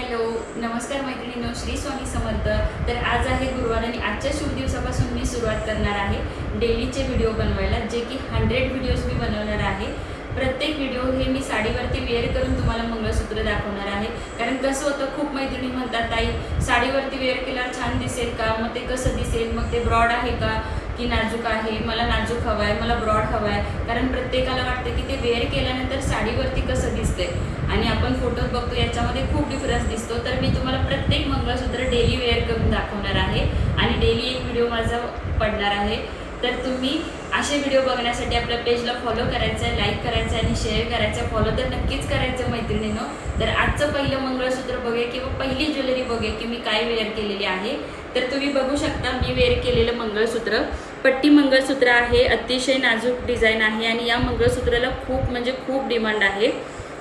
Hello नमस्कार मैत्रिणींनो, श्री स्वामी समर्थ। तर आज आहे गुरुवार आणि आजच्या शुभ दिवसापासून मी सुरुवात करणार आहे डेलीचे व्हिडिओ बनवायला, जे की 100 व्हिडिओज मी बनवणार आहे। प्रत्येक व्हिडिओ हे मी साडीवरती वेअर करून तुम्हाला मंगळसूत्र दाखवणार आहे। कारण कसं होतं, खूप मैत्रिणी म्हणतात ताई साडीवरती वेअर केल्यावर छान दिसेल का, मग ते कसं दिसेल, मग ते ब्रॉड आहे का की नाजूक आहे, मला नाजूक हवा आहे, मला ब्रॉड हवा आहे। कारण प्रत्येकाला वाटतं की ते वेअर केल्यानंतर साडीवरती कसं दिसतंय आणि आपण फोटोत बघतो याच्यामध्ये खूप डिफरन्स दिसतो। तर मी तुम्हाला प्रत्येक मंगळसूत्र डेली वेअर करून दाखवणार आहे आणि डेली एक व्हिडिओ माझा पडणार आहे। तर तुम्ही असे व्हिडिओ बघण्यासाठी आपल्या पेजला फॉलो करायचं आहे, लाईक करायचं आणि शेअर करायचं। फॉलो तर नक्कीच करायचं मैत्रिणींनो। तर आजचं पहिलं मंगळसूत्र बघूया किंवा पहिली ज्वेलरी बघूया की मी काय वेअर केलेली आहे। तर तुम्ही बघू शकता मी वेअर केलेलं मंगळसूत्र पट्टी मंगळसूत्र आहे, अतिशय नाजूक डिझाईन आहे आणि या मंगळसूत्राला खूप म्हणजे खूप डिमांड आहे।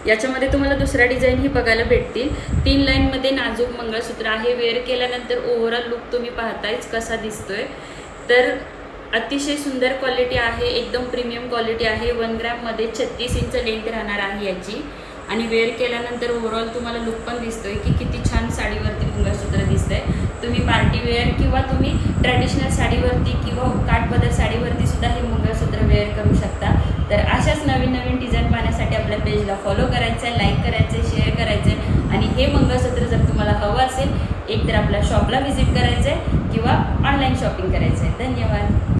याच्यामध्ये तुम्हाला दुसरा डिझाईनही बघायला भेटतील। 3 लाईनमध्ये नाजूक मंगळसूत्र आहे। वेअर केल्यानंतर ओव्हरऑल लुक तुम्ही पाहतायच कसा दिसतोय। तर अतिशय सुंदर क्वालिटी आहे, एकदम प्रीमियम क्वालिटी आहे। 1 ग्रॅममध्ये 36 इंच लेंथ राहणार आहे याची आणि वेअर केल्यानंतर ओव्हरऑल तुम्हाला लुक पण दिसतोय की किती छान साडीवरती मंगळसूत्र दिसतंय। तुम्ही पार्टी वेअर किंवा तुम्ही ट्रॅडिशनल साडीवरती किंवा काठपदर साडीवरती सुद्धा हे मंगळसूत्र वेअर करू शकता। तर अशाच नवीन नवीन डिझाईन पाहण्यासाठी आपल्या पेजला फॉलो करायचं आहे, लाईक करायचं आहे, शेअर करायचं आहे आणि हे मंगळसूत्र जर तुम्हाला हवं असेल एक तर आपल्या शॉपला व्हिजिट करायचं आहे किंवा ऑनलाईन शॉपिंग करायचं आहे। धन्यवाद।